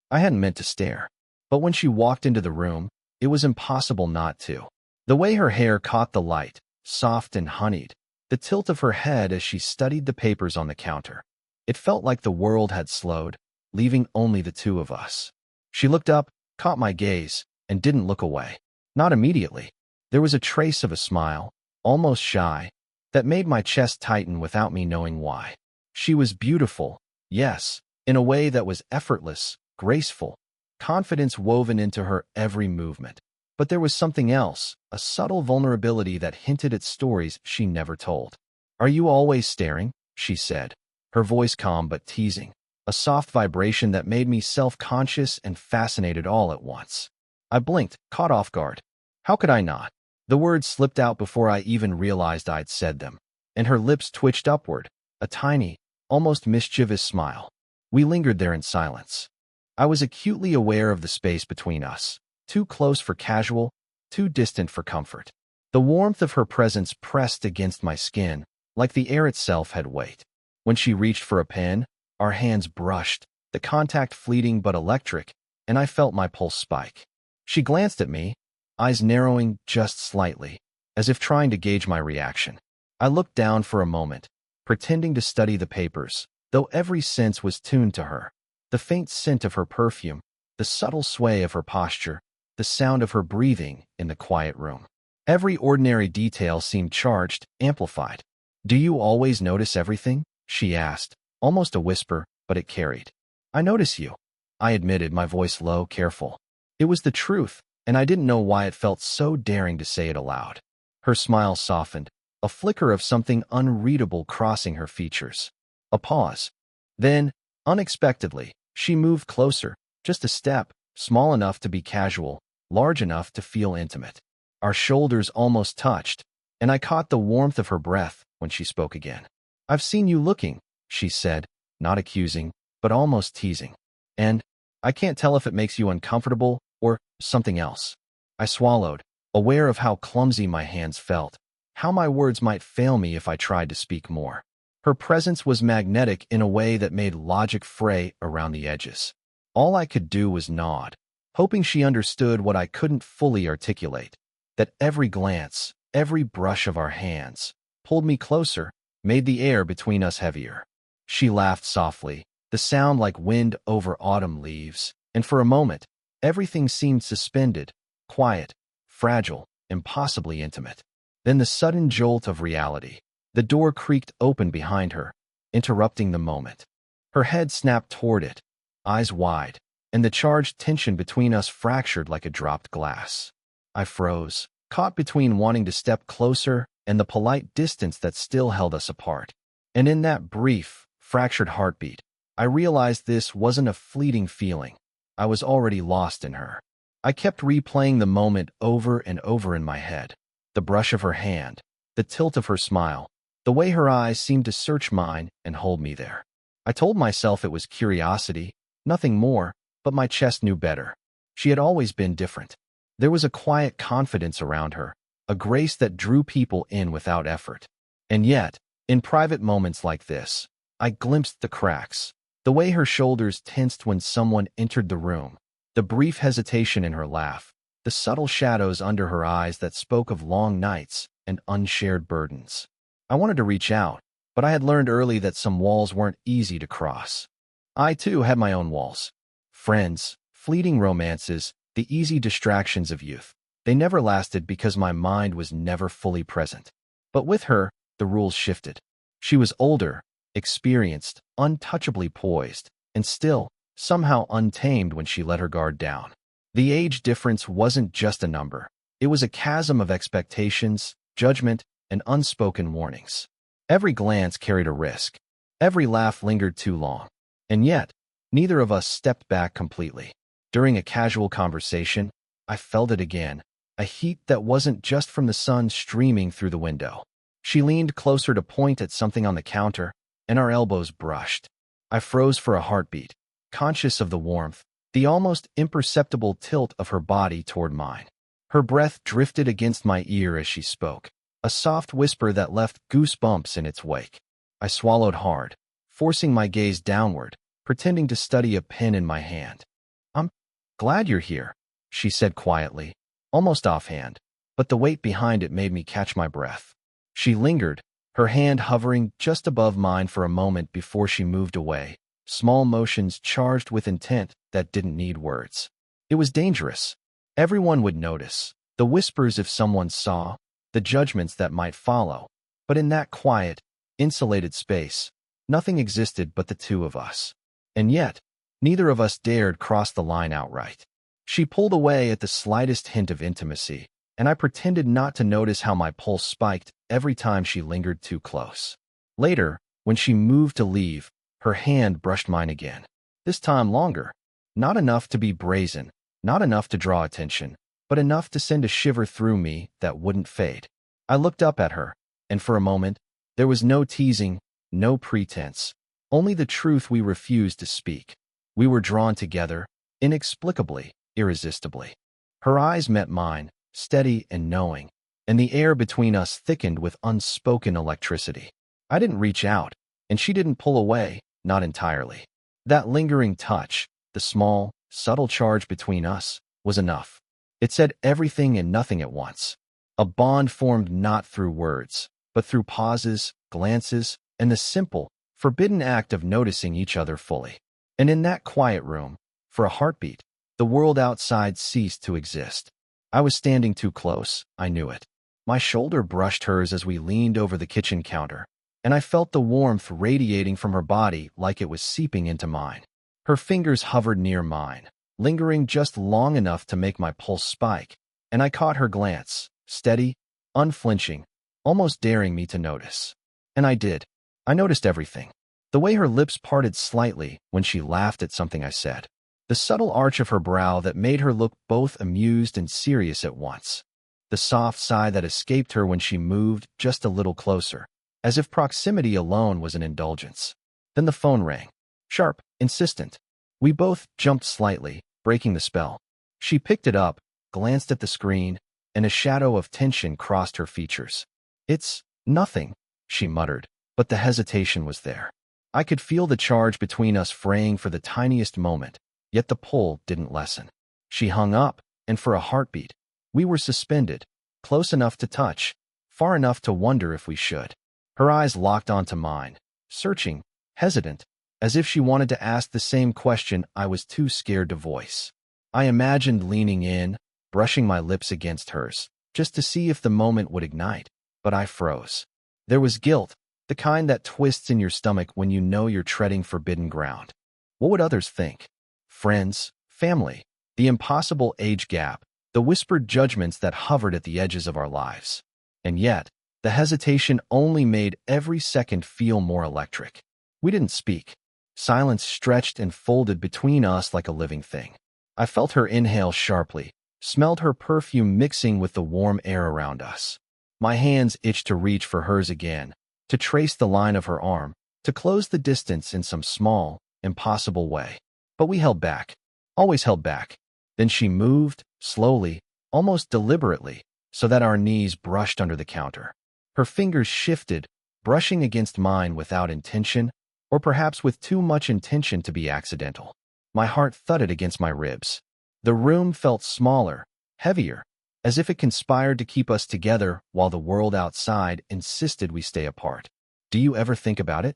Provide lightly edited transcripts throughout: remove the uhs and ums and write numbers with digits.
I hadn't meant to stare. But when she walked into the room, it was impossible not to. The way her hair caught the light, soft and honeyed, the tilt of her head as she studied the papers on the counter. It felt like the world had slowed, leaving only the two of us. She looked up, caught my gaze, and didn't look away. Not immediately. There was a trace of a smile, almost shy, that made my chest tighten without me knowing why. She was beautiful, yes, in a way that was effortless, graceful, confidence woven into her every movement. But there was something else, a subtle vulnerability that hinted at stories she never told. "Are you always staring?" she said, her voice calm but teasing, a soft vibration that made me self-conscious and fascinated all at once. I blinked, caught off guard. How could I not? The words slipped out before I even realized I'd said them, and her lips twitched upward, a tiny, almost mischievous smile. We lingered there in silence. I was acutely aware of the space between us, too close for casual, too distant for comfort. The warmth of her presence pressed against my skin, like the air itself had weight. When she reached for a pen, our hands brushed, the contact fleeting but electric, and I felt my pulse spike. She glanced at me, eyes narrowing just slightly, as if trying to gauge my reaction. I looked down for a moment, pretending to study the papers, though every sense was tuned to her. The faint scent of her perfume, the subtle sway of her posture, the sound of her breathing in the quiet room. Every ordinary detail seemed charged, amplified. "Do you always notice everything?" she asked, almost a whisper, but it carried. "I notice you," I admitted, my voice low, careful. It was the truth, and I didn't know why it felt so daring to say it aloud. Her smile softened, a flicker of something unreadable crossing her features. A pause. Then, unexpectedly, she moved closer, just a step, small enough to be casual, large enough to feel intimate. Our shoulders almost touched, and I caught the warmth of her breath when she spoke again. "I've seen you looking," she said, not accusing, but almost teasing. "And I can't tell if it makes you uncomfortable or something else." I swallowed, aware of how clumsy my hands felt, how my words might fail me if I tried to speak more. Her presence was magnetic in a way that made logic fray around the edges. All I could do was nod, hoping she understood what I couldn't fully articulate, that every glance, every brush of our hands, pulled me closer, made the air between us heavier. She laughed softly, the sound like wind over autumn leaves, and for a moment, everything seemed suspended, quiet, fragile, impossibly intimate. Then the sudden jolt of reality. The door creaked open behind her, interrupting the moment. Her head snapped toward it, eyes wide, and the charged tension between us fractured like a dropped glass. I froze, caught between wanting to step closer and the polite distance that still held us apart. And in that brief, fractured heartbeat, I realized this wasn't a fleeting feeling. I was already lost in her. I kept replaying the moment over and over in my head. The brush of her hand, the tilt of her smile, the way her eyes seemed to search mine and hold me there. I told myself it was curiosity, nothing more, but my chest knew better. She had always been different. There was a quiet confidence around her, a grace that drew people in without effort. And yet, in private moments like this, I glimpsed the cracks, the way her shoulders tensed when someone entered the room, the brief hesitation in her laugh, the subtle shadows under her eyes that spoke of long nights and unshared burdens. I wanted to reach out, but I had learned early that some walls weren't easy to cross. I, too, had my own walls. Friends, fleeting romances, the easy distractions of youth. They never lasted because my mind was never fully present. But with her, the rules shifted. She was older, experienced, untouchably poised, and still, somehow untamed when she let her guard down. The age difference wasn't just a number. It was a chasm of expectations, judgment, and unspoken warnings. Every glance carried a risk. Every laugh lingered too long. And yet, neither of us stepped back completely. During a casual conversation, I felt it again, a heat that wasn't just from the sun streaming through the window. She leaned closer to point at something on the counter, and our elbows brushed. I froze for a heartbeat, conscious of the warmth, the almost imperceptible tilt of her body toward mine. Her breath drifted against my ear as she spoke, a soft whisper that left goosebumps in its wake. I swallowed hard, forcing my gaze downward, pretending to study a pen in my hand. Glad you're here, she said quietly, almost offhand, but the weight behind it made me catch my breath. She lingered, her hand hovering just above mine for a moment before she moved away, small motions charged with intent that didn't need words. It was dangerous. Everyone would notice, the whispers if someone saw, the judgments that might follow. But in that quiet, insulated space, nothing existed but the two of us. And yet, neither of us dared cross the line outright. She pulled away at the slightest hint of intimacy, and I pretended not to notice how my pulse spiked every time she lingered too close. Later, when she moved to leave, her hand brushed mine again. This time longer. Not enough to be brazen, not enough to draw attention, but enough to send a shiver through me that wouldn't fade. I looked up at her, and for a moment, there was no teasing, no pretense, only the truth we refused to speak. We were drawn together, inexplicably, irresistibly. Her eyes met mine, steady and knowing, and the air between us thickened with unspoken electricity. I didn't reach out, and she didn't pull away, not entirely. That lingering touch, the small, subtle charge between us, was enough. It said everything and nothing at once. A bond formed not through words, but through pauses, glances, and the simple, forbidden act of noticing each other fully. And in that quiet room, for a heartbeat, the world outside ceased to exist. I was standing too close, I knew it. My shoulder brushed hers as we leaned over the kitchen counter, and I felt the warmth radiating from her body like it was seeping into mine. Her fingers hovered near mine, lingering just long enough to make my pulse spike, and I caught her glance, steady, unflinching, almost daring me to notice. And I did. I noticed everything. The way her lips parted slightly when she laughed at something I said. The subtle arch of her brow that made her look both amused and serious at once. The soft sigh that escaped her when she moved just a little closer, as if proximity alone was an indulgence. Then the phone rang. Sharp, insistent. We both jumped slightly, breaking the spell. She picked it up, glanced at the screen, and a shadow of tension crossed her features. It's nothing, she muttered, but the hesitation was there. I could feel the charge between us fraying for the tiniest moment, yet the pull didn't lessen. She hung up, and for a heartbeat, we were suspended, close enough to touch, far enough to wonder if we should. Her eyes locked onto mine, searching, hesitant, as if she wanted to ask the same question I was too scared to voice. I imagined leaning in, brushing my lips against hers, just to see if the moment would ignite, but I froze. There was guilt, the kind that twists in your stomach when you know you're treading forbidden ground. What would others think? Friends, family, the impossible age gap, the whispered judgments that hovered at the edges of our lives. And yet, the hesitation only made every second feel more electric. We didn't speak. Silence stretched and folded between us like a living thing. I felt her inhale sharply, smelled her perfume mixing with the warm air around us. My hands itched to reach for hers again, to trace the line of her arm, to close the distance in some small, impossible way. But we held back, always held back. Then she moved, slowly, almost deliberately, so that our knees brushed under the counter. Her fingers shifted, brushing against mine without intention, or perhaps with too much intention to be accidental. My heart thudded against my ribs. The room felt smaller, heavier, as if it conspired to keep us together while the world outside insisted we stay apart. Do you ever think about it?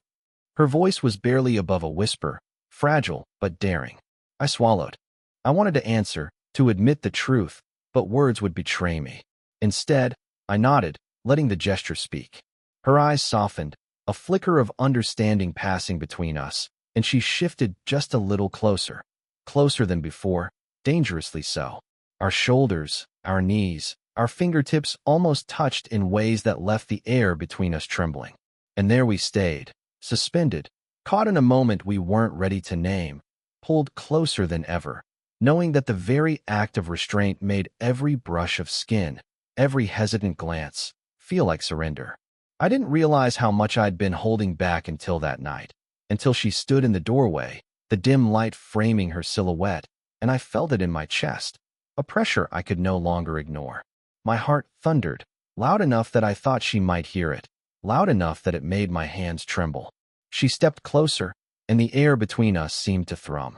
Her voice was barely above a whisper, fragile but daring. I swallowed. I wanted to answer, to admit the truth, but words would betray me. Instead, I nodded, letting the gesture speak. Her eyes softened, a flicker of understanding passing between us, and she shifted just a little closer. Closer than before, dangerously so. Our shoulders, our knees, our fingertips almost touched in ways that left the air between us trembling. And there we stayed, suspended, caught in a moment we weren't ready to name, pulled closer than ever, knowing that the very act of restraint made every brush of skin, every hesitant glance, feel like surrender. I didn't realize how much I'd been holding back until that night, until she stood in the doorway, the dim light framing her silhouette, and I felt it in my chest, a pressure I could no longer ignore. My heart thundered, loud enough that I thought she might hear it, loud enough that it made my hands tremble. She stepped closer, and the air between us seemed to thrum.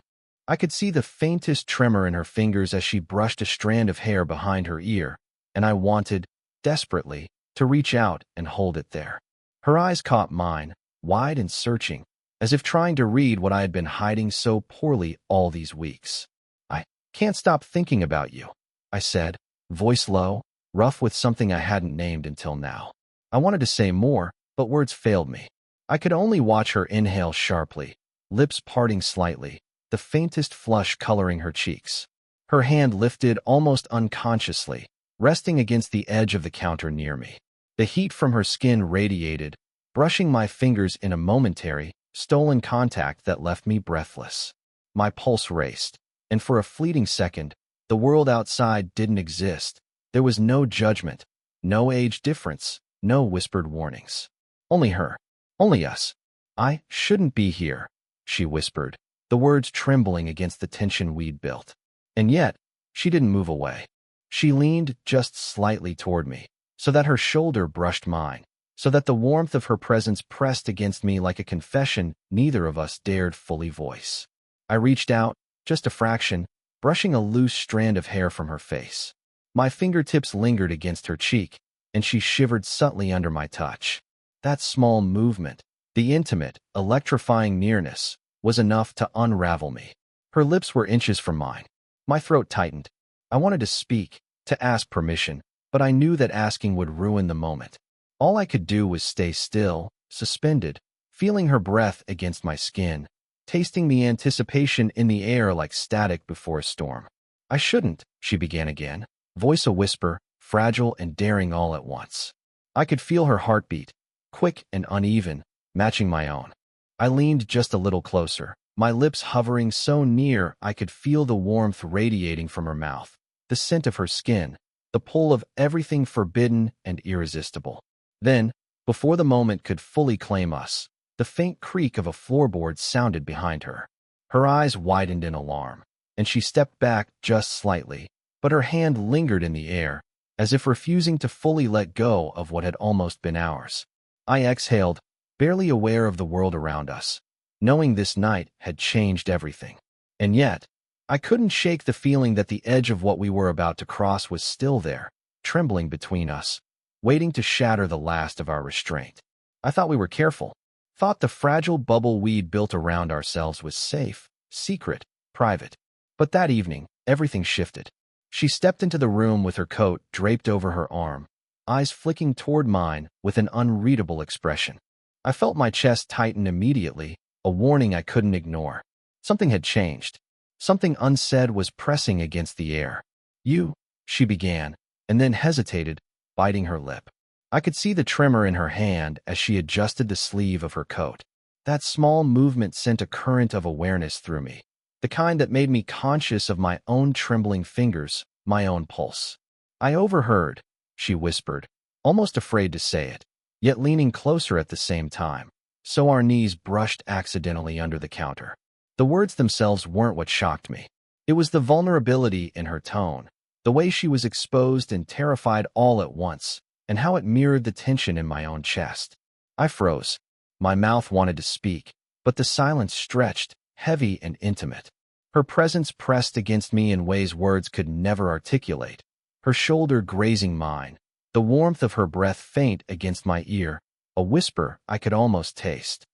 I could see the faintest tremor in her fingers as she brushed a strand of hair behind her ear, and I wanted, desperately, to reach out and hold it there. Her eyes caught mine, wide and searching, as if trying to read what I had been hiding so poorly all these weeks. "I can't stop thinking about you," I said, voice low, rough with something I hadn't named until now. I wanted to say more, but words failed me. I could only watch her inhale sharply, lips parting slightly, the faintest flush coloring her cheeks. Her hand lifted almost unconsciously, resting against the edge of the counter near me. The heat from her skin radiated, brushing my fingers in a momentary, stolen contact that left me breathless. My pulse raced, and for a fleeting second, the world outside didn't exist. There was no judgment, no age difference, no whispered warnings. Only her. Only us. "I shouldn't be here," she whispered, the words trembling against the tension we'd built. And yet, she didn't move away. She leaned just slightly toward me, so that her shoulder brushed mine, so that the warmth of her presence pressed against me like a confession neither of us dared fully voice. I reached out, just a fraction, brushing a loose strand of hair from her face. My fingertips lingered against her cheek, and she shivered subtly under my touch. That small movement, the intimate, electrifying nearness, was enough to unravel me. Her lips were inches from mine. My throat tightened. I wanted to speak, to ask permission, but I knew that asking would ruin the moment. All I could do was stay still, suspended, feeling her breath against my skin, tasting the anticipation in the air like static before a storm. "I shouldn't," she began again, voice a whisper, fragile and daring all at once. I could feel her heartbeat, quick and uneven, matching my own. I leaned just a little closer, my lips hovering so near I could feel the warmth radiating from her mouth, the scent of her skin, the pull of everything forbidden and irresistible. Then, before the moment could fully claim us, the faint creak of a floorboard sounded behind her. Her eyes widened in alarm, and she stepped back just slightly, but her hand lingered in the air, as if refusing to fully let go of what had almost been ours. I exhaled, barely aware of the world around us, knowing this night had changed everything. And yet, I couldn't shake the feeling that the edge of what we were about to cross was still there, trembling between us, waiting to shatter the last of our restraint. I thought we were careful, thought the fragile bubble we'd built around ourselves was safe, secret, private. But that evening, everything shifted. She stepped into the room with her coat draped over her arm, eyes flicking toward mine with an unreadable expression. I felt my chest tighten immediately, a warning I couldn't ignore. Something had changed. Something unsaid was pressing against the air. "You," she began, and then hesitated, biting her lip. I could see the tremor in her hand as she adjusted the sleeve of her coat. That small movement sent a current of awareness through me, the kind that made me conscious of my own trembling fingers, my own pulse. "I overheard," she whispered, almost afraid to say it, yet leaning closer at the same time, so our knees brushed accidentally under the counter. The words themselves weren't what shocked me. It was the vulnerability in her tone, the way she was exposed and terrified all at once, and how it mirrored the tension in my own chest. I froze. My mouth wanted to speak, but the silence stretched, heavy and intimate. Her presence pressed against me in ways words could never articulate, her shoulder grazing mine, the warmth of her breath faint against my ear, a whisper I could almost taste.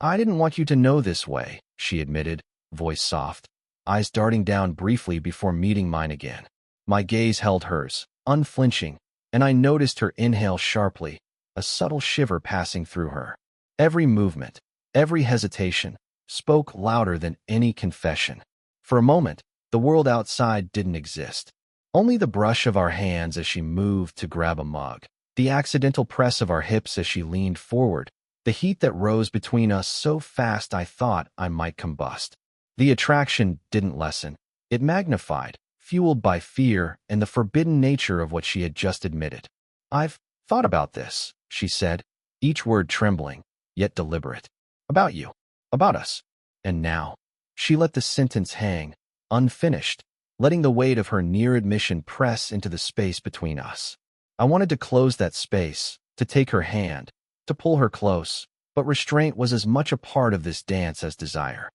"I didn't want you to know this way," she admitted, voice soft, eyes darting down briefly before meeting mine again. My gaze held hers, unflinching, and I noticed her inhale sharply, a subtle shiver passing through her. Every movement, every hesitation, spoke louder than any confession. For a moment, the world outside didn't exist. Only the brush of our hands as she moved to grab a mug, the accidental press of our hips as she leaned forward, the heat that rose between us so fast I thought I might combust. The attraction didn't lessen. It magnified, fueled by fear and the forbidden nature of what she had just admitted. "I've thought about this," she said, each word trembling, yet deliberate. "About you. About us." And now, she let the sentence hang, unfinished, letting the weight of her near admission press into the space between us. I wanted to close that space, to take her hand, to pull her close, but restraint was as much a part of this dance as desire.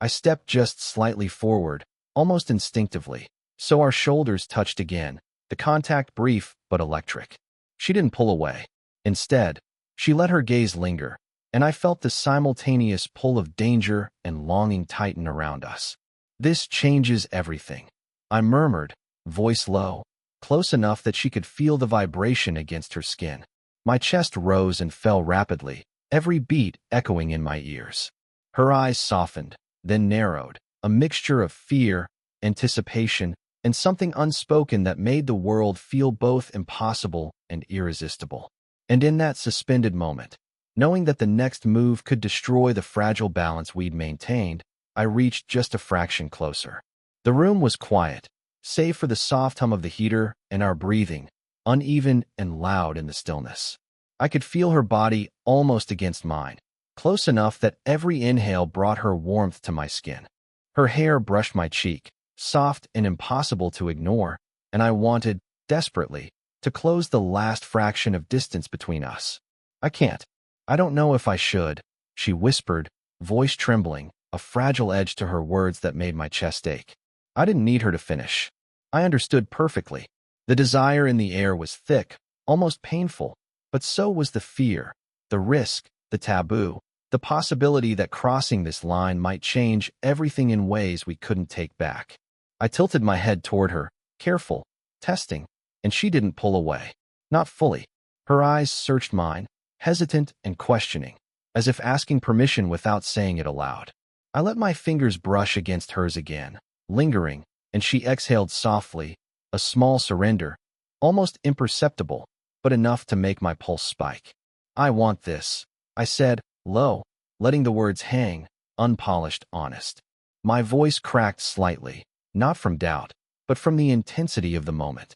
I stepped just slightly forward, almost instinctively, so our shoulders touched again, the contact brief but electric. She didn't pull away. Instead, she let her gaze linger, and I felt the simultaneous pull of danger and longing tighten around us. "This changes everything," I murmured, voice low, close enough that she could feel the vibration against her skin. My chest rose and fell rapidly, every beat echoing in my ears. Her eyes softened, then narrowed, a mixture of fear, anticipation, and something unspoken that made the world feel both impossible and irresistible. And in that suspended moment, knowing that the next move could destroy the fragile balance we'd maintained, I reached just a fraction closer. The room was quiet, save for the soft hum of the heater and our breathing, uneven and loud in the stillness. I could feel her body almost against mine, close enough that every inhale brought her warmth to my skin. Her hair brushed my cheek, soft and impossible to ignore, and I wanted, desperately, to close the last fraction of distance between us. "I can't. I don't know if I should," she whispered, voice trembling, a fragile edge to her words that made my chest ache. I didn't need her to finish. I understood perfectly. The desire in the air was thick, almost painful, but so was the fear, the risk, the taboo, the possibility that crossing this line might change everything in ways we couldn't take back. I tilted my head toward her, careful, testing, and she didn't pull away. Not fully. Her eyes searched mine, hesitant and questioning, as if asking permission without saying it aloud. I let my fingers brush against hers again, lingering, and she exhaled softly, a small surrender, almost imperceptible, but enough to make my pulse spike. "I want this," I said, low, letting the words hang, unpolished, honest. My voice cracked slightly, not from doubt, but from the intensity of the moment.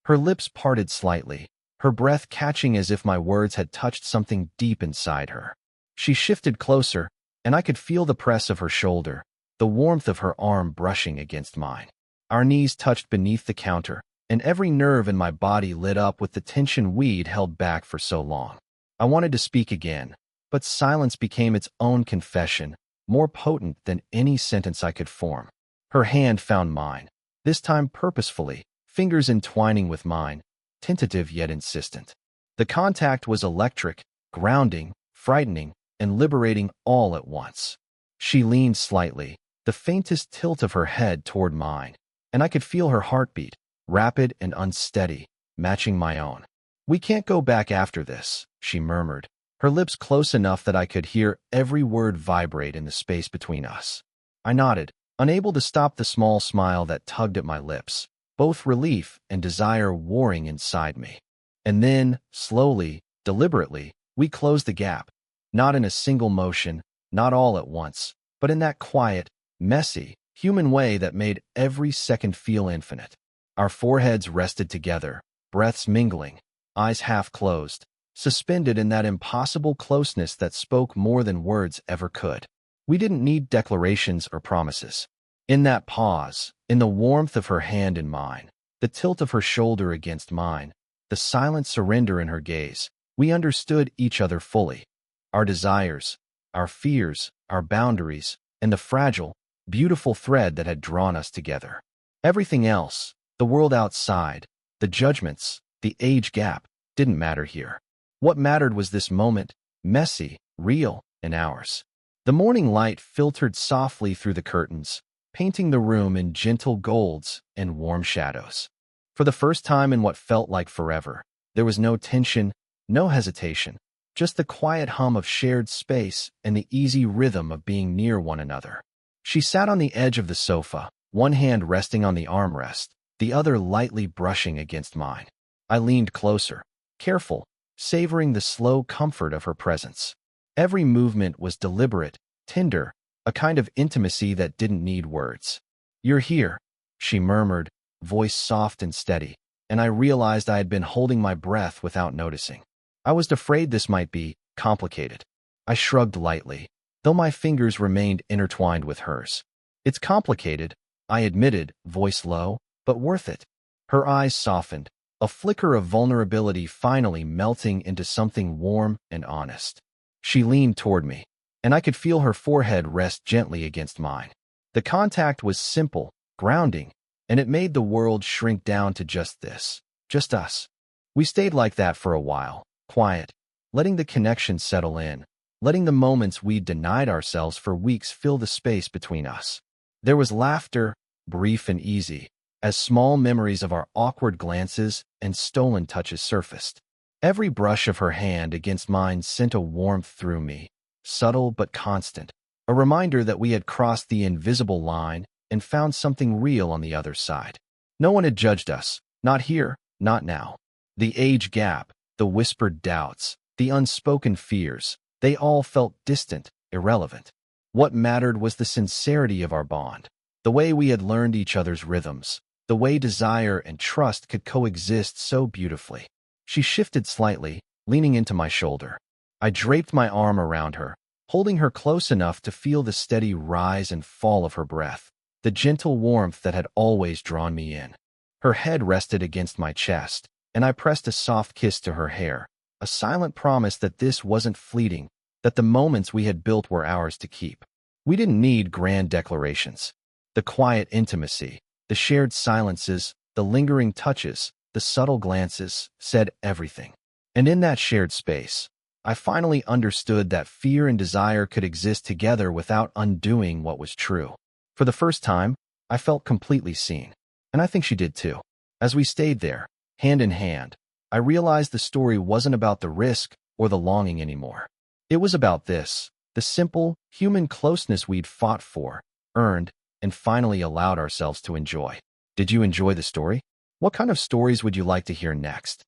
Her lips parted slightly, her breath catching as if my words had touched something deep inside her. She shifted closer, and I could feel the press of her shoulder, the warmth of her arm brushing against mine. Our knees touched beneath the counter, and every nerve in my body lit up with the tension we'd held back for so long. I wanted to speak again, but silence became its own confession, more potent than any sentence I could form. Her hand found mine, this time purposefully, fingers entwining with mine, tentative yet insistent. The contact was electric, grounding, frightening, and liberating all at once. She leaned slightly, the faintest tilt of her head toward mine, and I could feel her heartbeat, rapid and unsteady, matching my own. "We can't go back after this," she murmured, her lips close enough that I could hear every word vibrate in the space between us. I nodded, unable to stop the small smile that tugged at my lips, both relief and desire warring inside me. And then, slowly, deliberately, we closed the gap, not in a single motion, not all at once, but in that quiet, messy, human way that made every second feel infinite. Our foreheads rested together, breaths mingling, eyes half closed, suspended in that impossible closeness that spoke more than words ever could. We didn't need declarations or promises. In that pause, in the warmth of her hand in mine, the tilt of her shoulder against mine, the silent surrender in her gaze, we understood each other fully. Our desires, our fears, our boundaries, and the fragile, beautiful thread that had drawn us together. Everything else, the world outside, the judgments, the age gap, didn't matter here. What mattered was this moment, messy, real, and ours. The morning light filtered softly through the curtains, painting the room in gentle golds and warm shadows. For the first time in what felt like forever, there was no tension, no hesitation, just the quiet hum of shared space and the easy rhythm of being near one another. She sat on the edge of the sofa, one hand resting on the armrest, the other lightly brushing against mine. I leaned closer, careful, savoring the slow comfort of her presence. Every movement was deliberate, tender, a kind of intimacy that didn't need words. "You're here," she murmured, voice soft and steady, and I realized I had been holding my breath without noticing. I was afraid this might be complicated. I shrugged lightly, though my fingers remained intertwined with hers. "It's complicated," I admitted, voice low, "but worth it." Her eyes softened, a flicker of vulnerability finally melting into something warm and honest. She leaned toward me, and I could feel her forehead rest gently against mine. The contact was simple, grounding, and it made the world shrink down to just this, just us. We stayed like that for a while, quiet, letting the connection settle in, letting the moments we'd denied ourselves for weeks fill the space between us. There was laughter, brief and easy, as small memories of our awkward glances and stolen touches surfaced. Every brush of her hand against mine sent a warmth through me, subtle but constant, a reminder that we had crossed the invisible line and found something real on the other side. No one had judged us, not here, not now. The age gap, the whispered doubts, the unspoken fears, they all felt distant, irrelevant. What mattered was the sincerity of our bond, the way we had learned each other's rhythms, the way desire and trust could coexist so beautifully. She shifted slightly, leaning into my shoulder. I draped my arm around her, holding her close enough to feel the steady rise and fall of her breath, the gentle warmth that had always drawn me in. Her head rested against my chest, and I pressed a soft kiss to her hair, a silent promise that this wasn't fleeting, that the moments we had built were ours to keep. We didn't need grand declarations. The quiet intimacy, the shared silences, the lingering touches, the subtle glances said everything. And in that shared space, I finally understood that fear and desire could exist together without undoing what was true. For the first time, I felt completely seen, and I think she did too. As we stayed there, hand in hand, I realized the story wasn't about the risk or the longing anymore. It was about this, the simple, human closeness we'd fought for, earned, and finally allowed ourselves to enjoy. Did you enjoy the story? What kind of stories would you like to hear next?